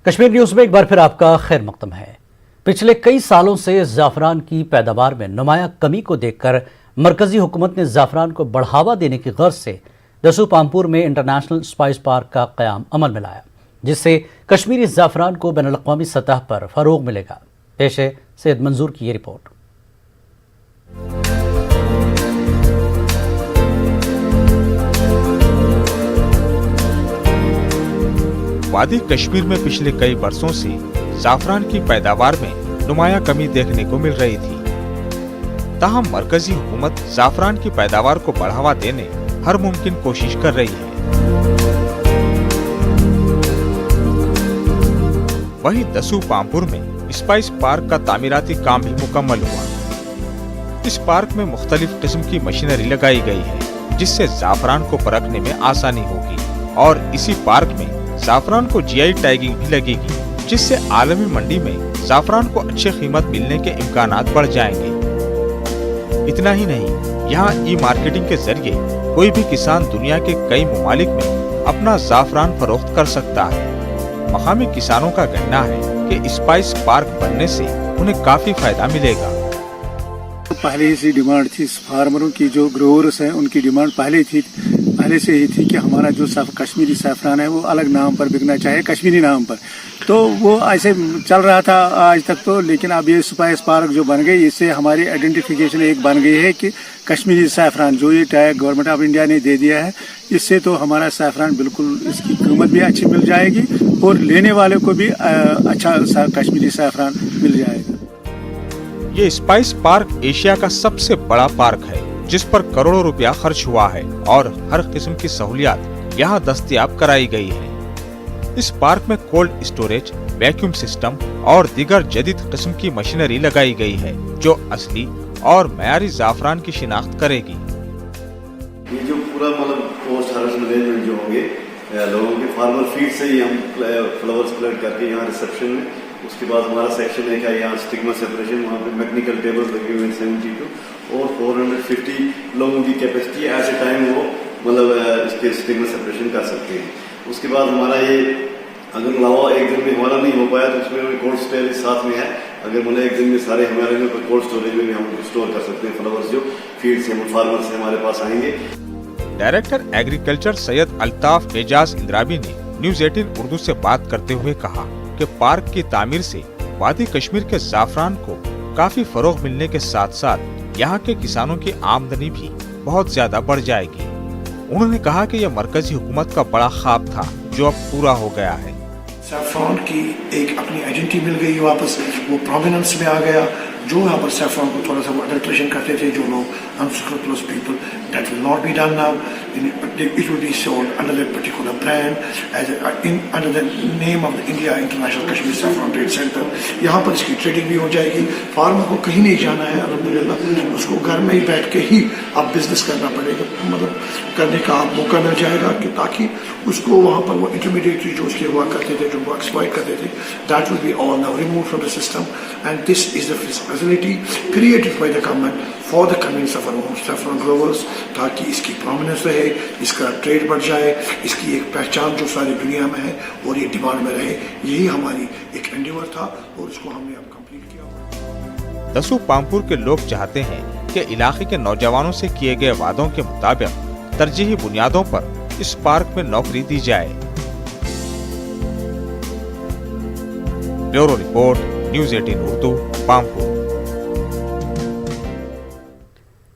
Kashmir news میں ایک بار پھر آپ کا خیر مقدم ہے۔ پچھلے کئی سالوں سے زعفران کی پیداوار میں نمایاں کمی کو دیکھ کر مرکزی حکومت نے زعفران کو بڑھاوا دینے کی غرض سے دسو پامپور میں انٹرنیشنل اسپائس پارک کا قیام عمل میں لایا، جس سے کشمیری زعفران کو بین الاقوامی سطح پر فروغ ملے گا۔ پیش ہے سید منظور کی یہ رپورٹ۔ وادی کشمیر میں پچھلے کئی برسوں سے زعفران کی پیداوار میں نمایاں کمی دیکھنے کو مل رہی تھی، تاہم مرکزی حکومت زعفران کی پیداوار کو بڑھاوا دینے ہر ممکن کوشش کر رہی ہے۔ وہیں دسو پامپور میں اسپائس پارک کا تعمیراتی کام بھی مکمل ہوا۔ اس پارک میں مختلف قسم کی مشینری لگائی گئی ہے، جس سے زعفران کو پرکھنے میں آسانی ہوگی، اور اسی پارک میں زعفران کو جی آئی ٹیگنگ بھی لگے گی، جس سے عالمی منڈی میں زعفران کو اچھی قیمت ملنے کے امکانات بڑھ جائیں گے۔ اتنا ہی نہیں، یہاں ای مارکیٹنگ کے ذریعے کوئی بھی کسان دنیا کے کئی ممالک میں اپنا زعفران فروخت کر سکتا ہے۔ مقامی کسانوں کا کہنا ہے کہ اسپائس پارک بننے سے انہیں کافی فائدہ ملے گا۔ پہلے ہی سے ڈیمانڈ تھی فارمروں کی، جو گروورس ہیں ان کی ڈیمانڈ پہلے سے ہی تھی کہ ہمارا جو کشمیری زعفران ہے وہ الگ نام پر بکنا چاہے، کشمیری نام پر، تو وہ ایسے چل رہا تھا آج تک تو۔ لیکن اب یہ اسپائس پارک جو بن گئی، اس سے ہماری آئیڈینٹیفیکیشن ایک بن گئی ہے کہ کشمیری زعفران جو یہ ٹیگ گورنمنٹ آف انڈیا نے دے دیا ہے، اس سے تو ہمارا زعفران بالکل اس کی قیمت بھی اچھی مل جائے گی اور لینے والے کو بھی اچھا کشمیری زعفران مل جائے گا۔ یہ اسپائس پارک ایشیا کا سب سے بڑا پارک ہے، جس پر کروڑوں روپیہ خرچ ہوا ہے، اور ہر قسم کی سہولیات یہاں دستیاب کرائی گئی ہے۔ اس پارک میں کولڈ اسٹوریج، ویکیوم سسٹم اور دیگر جدید قسم کی مشینری لگائی گئی ہے، جو اصلی اور معیاری زعفران کی شناخت کرے گی۔ یہ جو پورا پوسٹ ہارویسٹ مینجمنٹ جو ہوں گے لوگوں کے فارمر فیڈ سے ہی ہم فلاورز کلیکٹ کر کے یہاں ریسیپشن میں، اس کے بعد ہمارا سیکشن ایک ہے یہاں اسٹگما سیپریشن، وہاں پہ میکنیکل ٹیبل لگے ہوئے 72 اور 450 لوگوں کی کیپیسٹی ایٹ اے ٹائم وہ اس کے اسٹگما سیپریشن کر سکتے ہیں۔ اس کے بعد ہمارا یہ اگر علاوہ ایک دن میں ہمارا نہیں ہو پایا تو اس میں کولڈ اسٹوریج ساتھ میں ہے، اگر ایک دن میں سارے ہمارے میں کولڈ اسٹوریج میں بھی ہم اسٹور کر سکتے ہیں فلاورز جو فیلڈ سے فارمر سے ہمارے پاس آئیں گے۔ ڈائریکٹر ایگریکلچر سید الطاف اعجاز اندرابی نے نیوز 18 اردو سے بات کرتے ہوئے کہا کہ پارک کی تعمیر سے وادی کشمیر کے زعفران کو کافی فروغ ملنے کے ساتھ ساتھ یہاں کے کسانوں کی آمدنی بھی بہت زیادہ بڑھ جائے گی۔ انہوں نے کہا کہ یہ مرکزی حکومت کا بڑا خواب تھا جو اب پورا ہو گیا ہے۔ زعفران کی ایک اپنی آئیڈینٹی مل گئی، واپس وہ پرومیننس میں آ گیا۔ جو یہاں پر زعفران کو تھوڑا سا وہ اڈلٹریشن کرتے تھے جو لوگ unscrupulous people, that will not be done now. It will be sold under that particular brand under the name of the India International Kashmir Saffron Trade Center. یہاں پر اس کی ٹریڈنگ بھی ہو جائے گی، فارمر کو کہیں نہیں جانا ہے، الحمدللہ اس کو گھر میں ہی بیٹھ کے ہی اب بزنس کرنا پڑے گا، کرنے کا موقع مل جائے گا کہ تاکہ اس کو وہاں پر وہ انٹرمیڈیٹری جو اس کے ہوا کرتے تھے، جو وہ ایکسپلائٹ کرتے تھے، that will be all now removed from the system, and this is the facility created by the government for the convenience of our saffron growers، تاکہ اس کی پرومیننس رہے، اس کا ٹریڈ بڑھ جائے، اس کی ایک پہچان جو ساری دنیا میں ہے اور یہ ڈیمانڈ میں رہے۔ یہی ہماری ایک انڈیور تھا اور اس کو ہم نے اب کمپلیٹ کیا۔ دسو پامپور کے لوگ چاہتے ہیں کہ علاقے کے نوجوانوں سے کیے گئے وعدوں کے مطابق ترجیحی بنیادوں پر اس پارک میں نوکری دی جائے۔ Bureau report, news 18 Urdu, Pampore.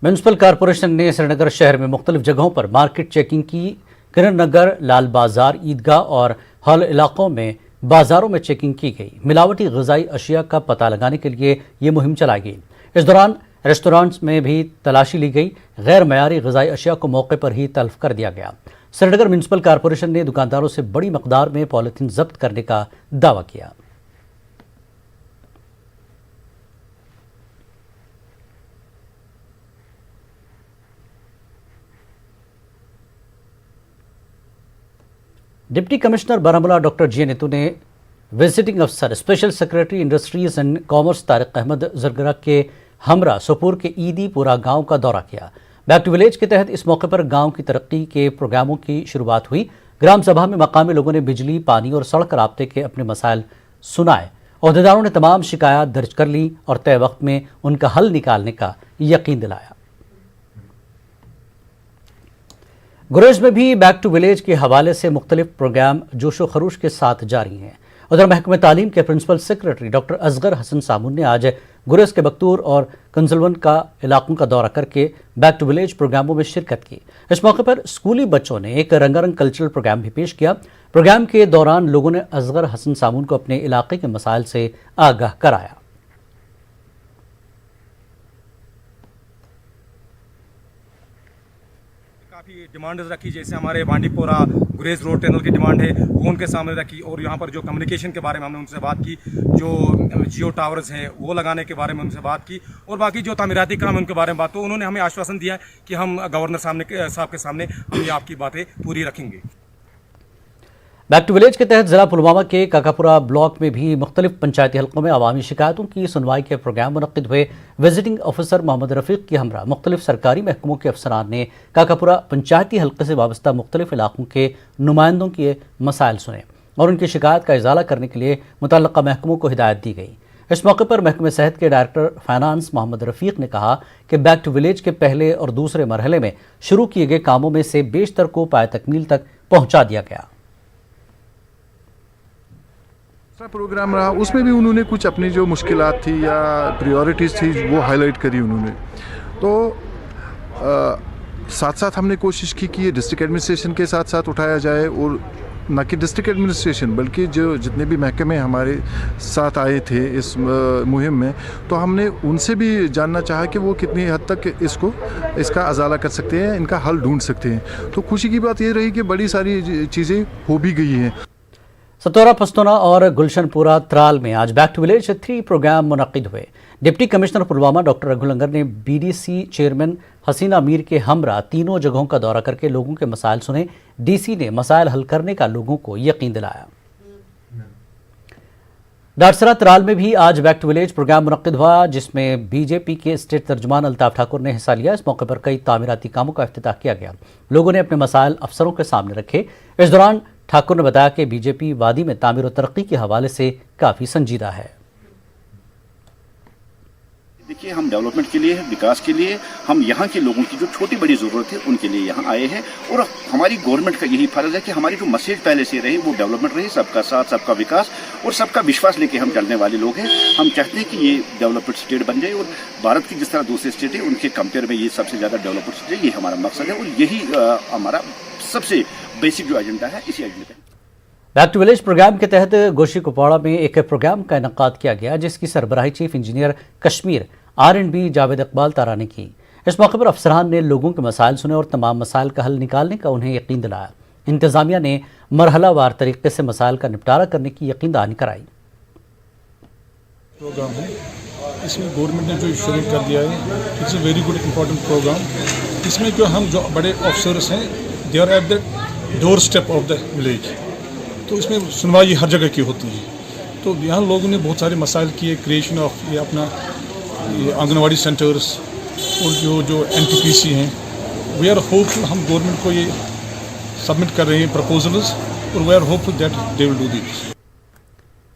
Municipal corporation نے سری نگر شہر میں مختلف جگہوں پر مارکیٹ چیکنگ کی۔ کرن نگر، لال بازار، عیدگاہ اور ہال علاقوں میں بازاروں میں چیکنگ کی گئی۔ ملاوٹی غذائی اشیاء کا پتہ لگانے کے لیے یہ مہم چلائی گئی۔ اس دوران ریسٹورانٹس میں بھی تلاشی لی گئی۔ غیر معیاری غذائی اشیاء کو موقع پر ہی تلف کر دیا گیا۔ سری نگر میونسپل کارپوریشن نے دکانداروں سے بڑی مقدار میں پولیتھین ضبط کرنے کا دعویٰ کیا۔ Deputy commissioner Baramulla doctor G Neetu نے وزٹنگ افسر special secretary industries and commerce Tariq Ahmad Zargar کے ہمراہ سوپور کے عیدی پورہ گاؤں کا دورہ کیا۔ بیک ٹو ولیج کے تحت اس موقع پر گاؤں کی ترقی کے پروگراموں کی شروعات ہوئی۔ ग्राम सभा में मकामी लोगों ने बिजली, पानी और सड़क राब्ते के अपने मसाइल सुनाए। अहदेदारों ने तमाम शिकायत दर्ज कर ली और तय वक्त में उनका हल निकालने का यकीन दिलाया। गुरेज में भी बैक टू विलेज के हवाले से मुख्तलिफ प्रोग्राम जोशो खरूश के साथ जारी हैं। उधर महकमे तालीम के principal secretary doctor Asghar Hassan Samoon ने आज गुरेज के बख्तूर और कंजलवन का इलाकों का दौरा करके बैक टू विलेज प्रोग्रामों में शिरकत की। इस मौके पर स्कूली बच्चों ने एक रंगारंग कल्चरल प्रोग्राम भी पेश किया। प्रोग्राम के दौरान लोगों ने असगर हसन सामून को अपने इलाके के मसाइल से आगाह कराया। काफ़ी डिमांड्स रखी, जैसे हमारे बांडीपोरा गुरेज रोड टनल की डिमांड है वो उनके सामने रखी, और यहाँ पर जो कम्युनिकेशन के बारे में हमने उनसे बात की, जो जियो टावर्स हैं वो लगाने के बारे में उनसे बात की, और बाकी जो तामीराती काम है उनके बारे में बात। तो उन्होंने हमें आश्वासन दिया कि हम गवर्नर साहब के सामने हम ये आपकी बातें पूरी रखेंगे। बैक टू विलेज के तहत जिला पुलवामा के काकापुरा ब्लॉक में भी मुख्तलिफ पंचायती हलकों में अवामी शिकायतों की सुनवाई के प्रोग्राम मुनक्किद हुए। विजिटिंग ऑफिसर मोहम्मद रफीक की हमरा मुख्तलिफ सरकारी महकमों के अफसरान ने काकापुरा पंचायती हलके से वाबस्ता मुख्तलिफ इलाकों के नुमाइंदों के मसाइल सुने और उनकी शिकायत का इजाला करने के लिए मुतल्लका महकमों को हिदायत दी गई। इस मौके पर महकमे सेहत के डायरेक्टर फाइनेंस मोहम्मद रफीक ने कहा कि बैक टू विलेज के पहले और दूसरे मरहले में शुरू किए गए कामों में से बेशतर को पाए तकमील तक पहुँचा दिया गया। प्रोग्राम रहा, उसमें भी उन्होंने कुछ अपनी जो मुश्किलात थी या प्रायोरिटीज़ थी वो हाईलाइट करी उन्होंने। तो साथ साथ हमने कोशिश की कि ये डिस्ट्रिक्ट एडमिनिस्ट्रेशन के साथ साथ उठाया जाए, और न कि डिस्ट्रिक्ट एडमिनिस्ट्रेशन बल्कि जो जितने भी महकमे हमारे साथ आए थे इस मुहिम में, तो हमने उनसे भी जानना चाहा कि वो कितनी हद तक इसका अजाला कर सकते हैं, इनका हल ढूंढ सकते हैं। तो खुशी की बात ये रही कि बड़ी सारी चीज़ें हो भी गई हैं। सतौरा, पस्तौना और गुलशनपुरा त्राल में आज बैक टू विलेज 3 प्रोग्राम मुनक्किद हुए। Deputy commissioner Pulwama doctor Raghu Langar ने बीडीसी चेयरमैन हसीना मीर के हमरा तीनों जगहों का दौरा करके लोगों के मसाइल सुने। डीसी ने मसाइल हल करने का लोगों को यकीन दिलाया। डाटसरा त्राल में भी आज बैक टू विलेज प्रोग्राम मुनक्किद हुआ, जिसमें बीजेपी के स्टेट तर्जुमान अल्ताफ ठाकुर ने हिस्सा लिया। इस मौके पर कई तामीराती कामों का इफ्तिताह किया गया। लोगों ने अपने मसाइल अफसरों के सामने रखे। इस दौरान ठाकुर ने बताया कि बीजेपी वादी में तामीर और तरक्की के हवाले से काफ़ी संजीदा है। देखिए, हम डेवलपमेंट के लिए, विकास के लिए, हम यहाँ के लोगों की जो छोटी बड़ी ज़रूरत है उनके लिए यहाँ आए हैं, और हमारी गवर्नमेंट का यही फर्ज है कि हमारी जो मैसेज पहले से रही वो डेवलपमेंट रही, सबका साथ, सबका विकास और सबका विश्वास लेके हम चलने वाले लोग हैं। हम चाहते हैं कि ये डेवलपमेंट स्टेट बन जाए, और भारत की जिस तरह दूसरे स्टेट है उनके कंपेयर में ये सबसे ज़्यादा डेवलपमेंट स्टेट है। ये हमारा मकसद है, और यही हमारा सबसे बेसिक जो एजेंडा है, इसी एजेंडे पे। बैक टू विलेज प्रोग्राम के तहत गोशी कुपवाड़ा में एक प्रोग्राम का इनकाद किया गया, जिसकी सरबराही chief engineer Kashmir R&B Javed Iqbal Tara ने की। इस मौके पर अफसरान ने लोगों के मसाइल सुने और तमाम मसाइल का हल निकालने का उन्हें यकीन दिलाया। इंतजामिया ने मरहलावार तरीके से मसाइल का निपटारा करने की यकीन दहानी कराई। प्रोग्राम है, इसमें गवर्नमेंट ने जो शुरू कर दिया है, it's a very good important program. इसमें जो हम जो बड़े ऑफिसर्स हैं, they are at the door step of the village, तो इसमें सुनवाई हर जगह की होती है। तो यहाँ लोगों ने बहुत सारे मसाइल किए, क्रिएशन ऑफ ये अपना ये आंगनवाड़ी सेंटर्स और जो NTPC हैं, वी आर होपफुल। हम गवर्नमेंट को ये सबमिट कर रहे हैं प्रपोजल्स, और we are hopeful that they will do this.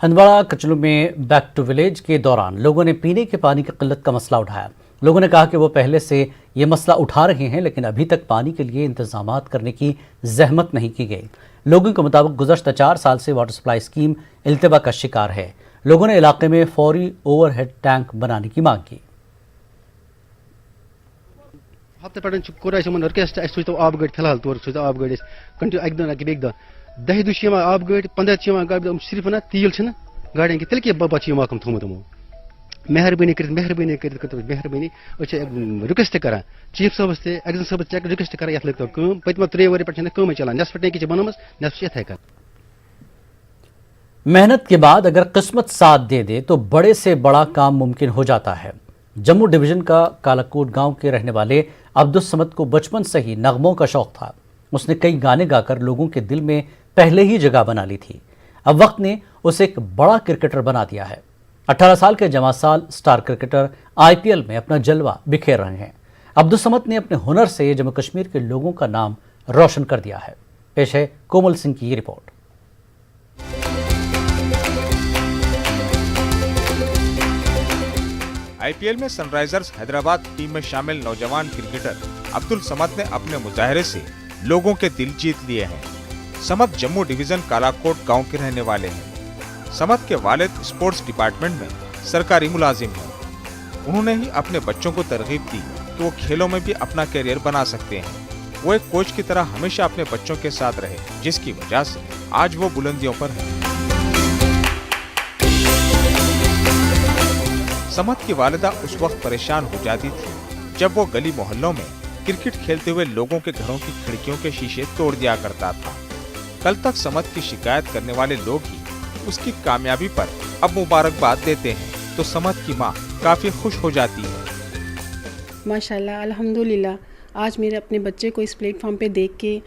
Handwara Kachloo में बैक टू विलेज के दौरान लोगों ने पीने के पानी की किल्लत का मसला उठाया। लोगों ने कहा कि वो पहले से ये मसला उठा रहे हैं, लेकिन अभी तक पानी के लिए इंतजामात करने की जहमत नहीं की गई। लोगों के मुताबिक गुज़श्ता 4 साल से वाटर सप्लाई स्कीम इल्तिबा का शिकार है। लोगों ने इलाके में फौरी ओवरहेड टैंक बनाने की मांग की। हफ्ते पे रिक्वेस्ट तो आब गई फिलहाल तौर सो आब गई कंटिन्यू एक दिन एक दिन 10 दुश आब गई 15 सिर्फ ना तील गाड़ियों तेल के बच्चे महकम थोमुत मेहरबानी मेहरबानी रिक्वेस्ट करान चीफ साहबस एक्जन साहब रिक्वेस्ट कर पतम 3 वर पे चलान नस्फ टैंक बनम नस्फ इथे कर। मेहनत के बाद अगर किस्मत साथ दे दे तो बड़े से बड़ा काम मुमकिन हो जाता है। जम्मू डिवीजन का कालाकोट गांव के रहने वाले अब्दुल समद को बचपन से ही नगमों का शौक था। उसने कई गाने गाकर लोगों के दिल में पहले ही जगह बना ली थी। अब वक्त ने उसे एक बड़ा क्रिकेटर बना दिया है। 18 साल के जमासाल स्टार क्रिकेटर IPL में अपना जलवा बिखेर रहे हैं। अब्दुल समद ने अपने हुनर से जम्मू कश्मीर के लोगों का नाम रोशन कर दिया है। पेश है कोमल सिंह की ये रिपोर्ट। आईपीएल में सनराइजर्स हैदराबाद टीम में शामिल नौजवान क्रिकेटर अब्दुल समद ने अपने मुजाहरे से लोगों के दिल जीत लिए हैं। समद जम्मू डिवीजन कालाकोट गांव के रहने वाले हैं। समद के वालिद स्पोर्ट्स डिपार्टमेंट में सरकारी मुलाजिम हैं। उन्होंने ही अपने बच्चों को तरगीब दी कि वो खेलों में भी अपना कैरियर बना सकते हैं। वो एक कोच की तरह हमेशा अपने बच्चों के साथ रहे, जिसकी वजह से आज वो बुलंदियों पर है। समद की वालिदा उस वक्त परेशान हो जाती थी जब वो गली मोहल्लों में क्रिकेट खेलते हुए लोगों के घरों की खिड़कियों के शीशे तोड़ दिया करता था। कल तक समद की शिकायत करने वाले लोग ही उसकी कामयाबी पर अब मुबारकबाद देते हैं, तो समद की माँ काफी खुश हो जाती है। माशाल्लाह, अल्हम्दुलिल्लाह, आज मेरे अपने बच्चे को इस प्लेटफॉर्म पे देख के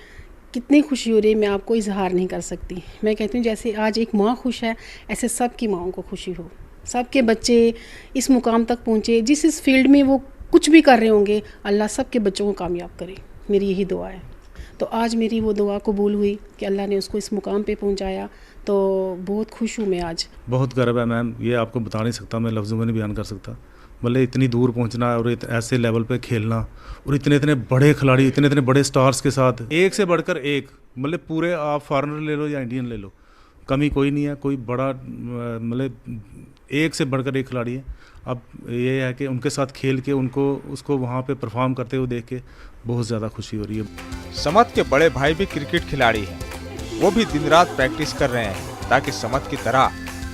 कितनी खुशी हो रही है, मैं आपको इजहार नहीं कर सकती। मैं कहती हूँ जैसे आज एक माँ खुश है, ऐसे सबकी माँओं को खुशी हो। सबके बच्चे इस मुकाम तक पहुँचे, जिस इस फील्ड में वो कुछ भी कर रहे होंगे, अल्लाह सबके बच्चों को कामयाब करे, मेरी यही दुआ है। तो आज मेरी वो दुआ कबूल हुई कि अल्लाह ने उसको इस मुकाम पे पहुँचाया, तो बहुत खुश हूँ मैं आज। बहुत गर्व है मैम, ये आपको बता नहीं सकता, मैं लफ्ज़ों में नहीं बयान कर सकता। मतलब इतनी दूर पहुंचना और ऐसे लेवल पे खेलना और इतने बड़े खिलाड़ी, इतने बड़े स्टार्स के साथ, एक से बढ़कर एक, मतलब पूरे आप फॉरेनर ले लो या इंडियन ले लो, कमी कोई नहीं है। कोई बड़ा मतलब एक से बढ़कर एक खिलाड़ी है। अब ये है कि उनके साथ खेल के उसको वहाँ पे परफॉर्म करते हुए देख के बहुत ज़्यादा खुशी हो रही है। समद के बड़े भाई भी क्रिकेट खिलाड़ी हैं। वो भी दिन रात प्रैक्टिस कर रहे हैं ताकि समद की तरह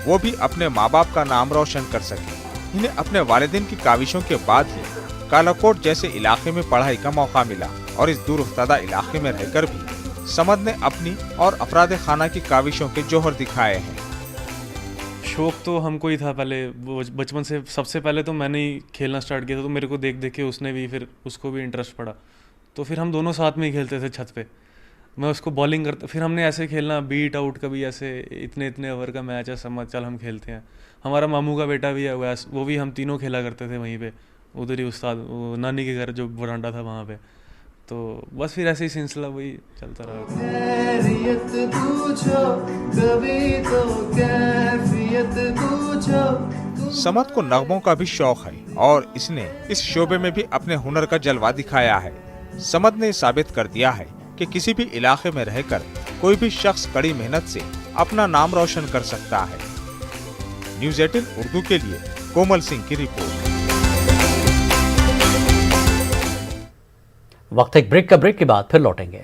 वो भी अपने माँ बाप का नाम रोशन कर सके। इन्हें अपने वालिदैन की काविशों के बाद ही कालाकोट जैसे इलाके में पढ़ाई का मौका मिला और इस दूर दराज इलाके में रहकर भी समद ने अपनी और अफराद खाना की काविशों के जौहर दिखाए हैं। शौक तो हमको ही था पहले, बचपन से। सबसे पहले तो मैंने ही खेलना स्टार्ट किया था, तो मेरे को देख के उसने भी, फिर उसको भी इंटरेस्ट पड़ा, तो फिर हम दोनों साथ में ही खेलते थे छत पे। मैं उसको बॉलिंग करता, फिर हमने ऐसे खेलना बीट आउट, कभी ऐसे इतने ओवर का मैच है, समझ चल हम खेलते हैं। हमारा मामू का बेटा भी है, वो भी हम तीनों खेला करते थे वहीं पे, उधर ही उस्ताद नानी के घर जो बरांडा था वहाँ पे। तो बस फिर ऐसे ही सिलसिला वही चलता रहा। समद को नगमों का भी शौक है और इसने इस शोबे में भी अपने हुनर का जलवा दिखाया है। समद ने साबित कर दिया है कि किसी भी इलाके में रहकर कोई भी शख्स कड़ी मेहनत से अपना नाम रोशन कर सकता है। न्यूज़ 18 उर्दू के लिए कोमल सिंह की रिपोर्ट। वक्त एक ब्रेक के बाद फिर लौटेंगे।